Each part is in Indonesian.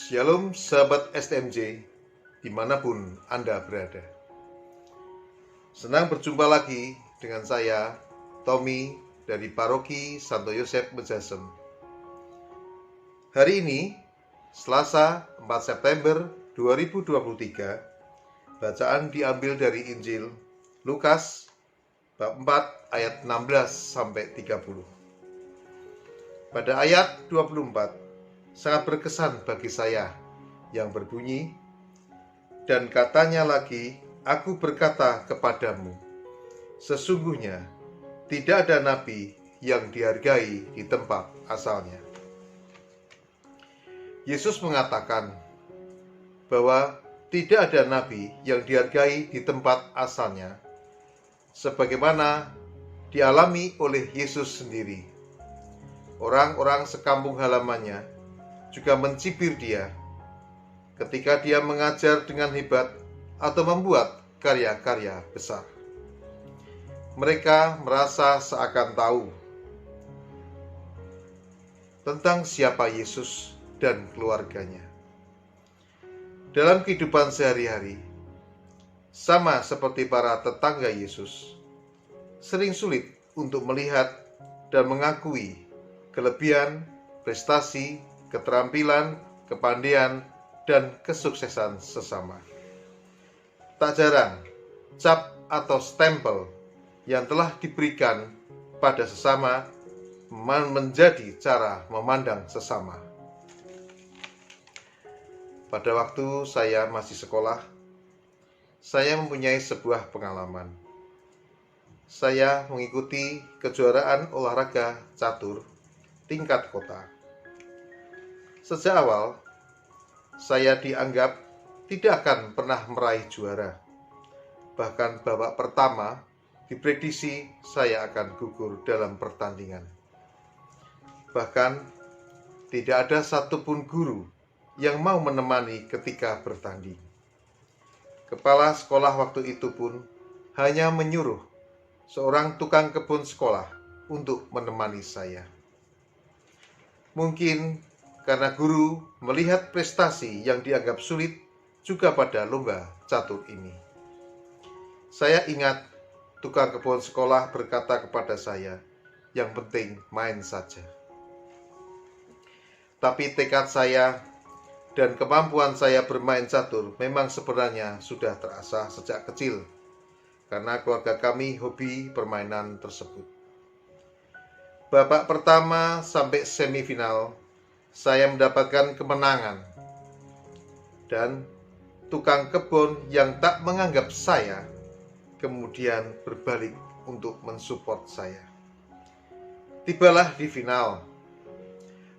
Shalom sahabat STMJ, dimanapun Anda berada. Senang berjumpa lagi dengan saya, Tommy, dari Paroki Santo Yosef Mejasem. Hari ini, Selasa 4 September 2023, bacaan diambil dari Injil Lukas, bab 4 ayat 16-30. Pada ayat 24, sangat berkesan bagi saya yang berbunyi, dan katanya lagi, aku berkata kepadamu, sesungguhnya tidak ada nabi yang dihargai di tempat asalnya. Yesus mengatakan bahwa tidak ada nabi yang dihargai di tempat asalnya, sebagaimana dialami oleh Yesus sendiri. Orang-orang sekampung halamannya juga mencibir dia ketika dia mengajar dengan hebat atau membuat karya-karya besar. Mereka merasa seakan tahu tentang siapa Yesus dan keluarganya. Dalam kehidupan sehari-hari, sama seperti para tetangga Yesus, sering sulit untuk melihat dan mengakui kelebihan, prestasi, keterampilan, kepandaian, dan kesuksesan sesama. Tak jarang, cap atau stempel yang telah diberikan pada sesama menjadi cara memandang sesama. Pada waktu saya masih sekolah, saya mempunyai sebuah pengalaman. Saya mengikuti kejuaraan olahraga catur tingkat kota. Sejak awal, saya dianggap tidak akan pernah meraih juara. Bahkan babak pertama diprediksi saya akan gugur dalam pertandingan. Bahkan tidak ada satupun guru yang mau menemani ketika bertanding. Kepala sekolah waktu itu pun hanya menyuruh seorang tukang kebun sekolah untuk menemani saya. Mungkin karena guru melihat prestasi yang dianggap sulit juga pada lomba catur ini. Saya ingat tukang kebun sekolah berkata kepada saya, yang penting main saja. Tapi tekad saya dan kemampuan saya bermain catur memang sebenarnya sudah terasah sejak kecil, karena keluarga kami hobi permainan tersebut. Babak pertama sampai semifinal, saya mendapatkan kemenangan, dan tukang kebun yang tak menganggap saya kemudian berbalik untuk mensupport saya. Tibalah di final.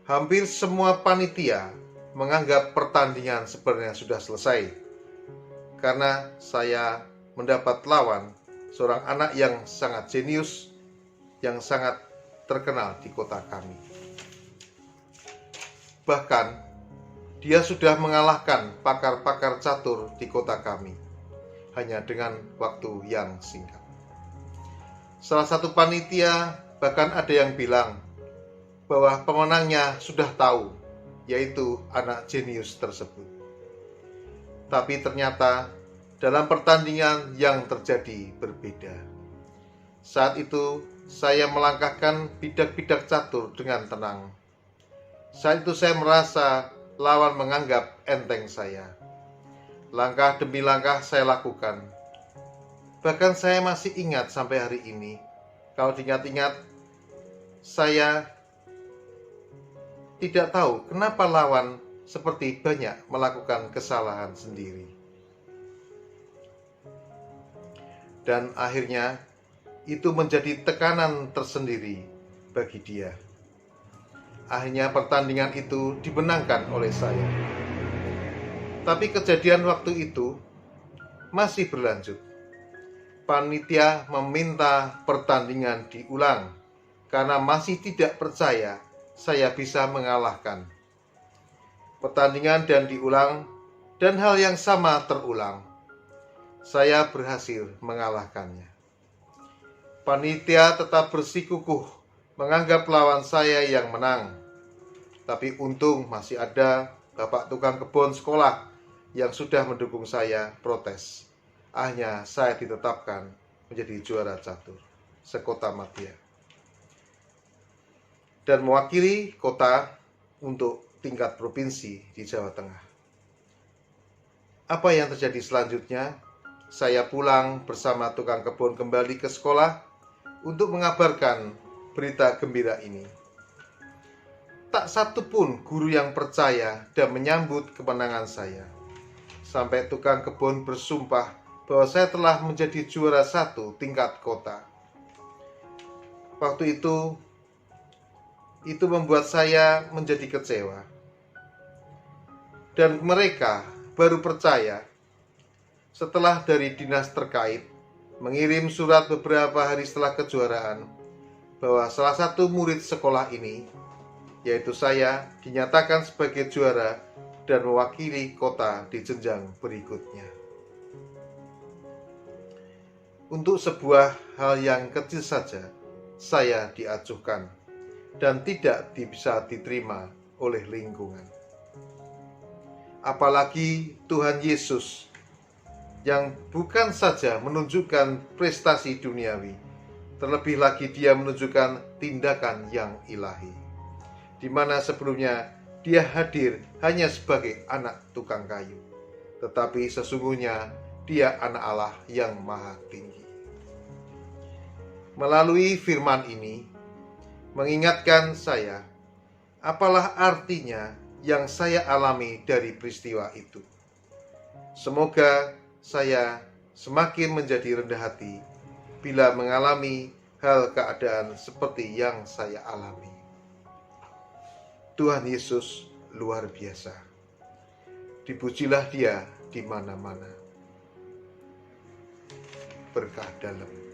Hampir semua panitia menganggap pertandingan sebenarnya sudah selesai, karena saya mendapat lawan seorang anak yang sangat jenius, yang sangat terkenal di kota kami. Bahkan, dia sudah mengalahkan pakar-pakar catur di kota kami, hanya dengan waktu yang singkat. Salah satu panitia bahkan ada yang bilang bahwa pemenangnya sudah tahu, yaitu anak jenius tersebut. Tapi ternyata dalam pertandingan yang terjadi berbeda. Saat itu saya melangkahkan bidak-bidak catur dengan tenang. Saat itu saya merasa lawan menganggap enteng saya. Langkah demi langkah saya lakukan. Bahkan saya masih ingat sampai hari ini. Kalau diingat-ingat, saya tidak tahu kenapa lawan seperti banyak melakukan kesalahan sendiri. Dan akhirnya itu menjadi tekanan tersendiri bagi dia. Akhirnya pertandingan itu dimenangkan oleh saya. Tapi kejadian waktu itu masih berlanjut. Panitia meminta pertandingan diulang karena masih tidak percaya saya bisa mengalahkan. Pertandingan dan diulang, dan hal yang sama terulang. Saya berhasil mengalahkannya. Panitia tetap bersikukuh menganggap lawan saya yang menang. Tapi untung masih ada Bapak tukang kebun sekolah yang sudah mendukung saya protes. Akhirnya saya ditetapkan menjadi juara catur sekota Madya dan mewakili kota untuk tingkat provinsi di Jawa Tengah. Apa yang terjadi selanjutnya? Saya pulang bersama tukang kebun kembali ke sekolah untuk mengabarkan berita gembira ini. Tak satu pun guru yang percaya dan menyambut kemenangan saya. Sampai tukang kebun bersumpah bahwa saya telah menjadi juara 1 tingkat kota. Waktu itu membuat saya menjadi kecewa. Dan mereka baru percaya setelah dari dinas terkait mengirim surat beberapa hari setelah kejuaraan bahwa salah satu murid sekolah ini, yaitu saya, dinyatakan sebagai juara dan mewakili kota di jenjang berikutnya. Untuk sebuah hal yang kecil saja, saya diacuhkan dan tidak bisa diterima oleh lingkungan. Apalagi Tuhan Yesus yang bukan saja menunjukkan prestasi duniawi, terlebih lagi dia menunjukkan tindakan yang ilahi, di mana sebelumnya dia hadir hanya sebagai anak tukang kayu, tetapi sesungguhnya dia anak Allah yang maha tinggi. Melalui firman ini mengingatkan saya, apalah artinya yang saya alami dari peristiwa itu. Semoga saya semakin menjadi rendah hati bila mengalami hal keadaan seperti yang saya alami. Tuhan Yesus luar biasa. Dipujilah Dia di mana-mana. Berkah dalam.